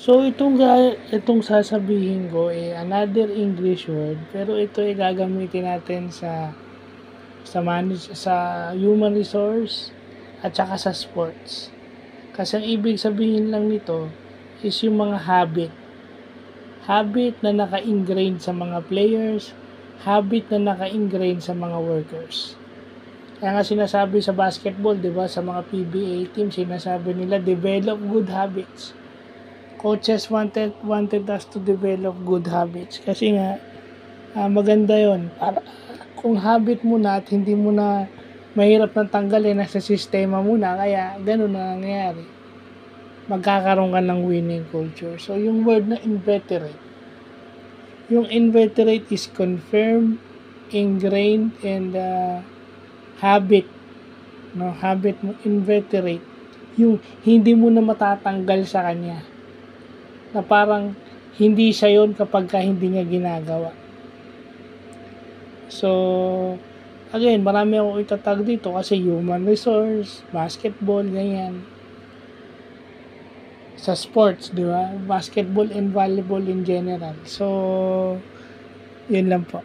So, itong sasabihin ko, another English word, pero ito ay gagamitin natin sa human resource at saka sa sports. Kasi ang ibig sabihin lang nito is yung mga habit. Habit na naka-ingrained sa mga players, habit na naka-ingrained sa mga workers. Kaya nga sinasabi sa basketball, di ba, sa mga PBA team, sinasabi nila, develop good habits. Coaches wanted us to develop good habits. Kasi nga, maganda yon. Para, kung habit mo na at hindi mo na mahirap na tanggalin, nasa sistema mo na, kaya ganun na nangyayari. Magkakaroon ka ng winning culture. So, yung word na inveterate. Yung inveterate is confirmed, ingrained, and habit. No, habit mo, inveterate. Yung hindi mo na matatanggal sa kanya. Na parang hindi siya yon kapag hindi niya ginagawa. So, again, marami akong itatag dito kasi human resource, basketball, ganyan. Sa sports, di ba? Basketball and volleyball in general. So, yun lang po.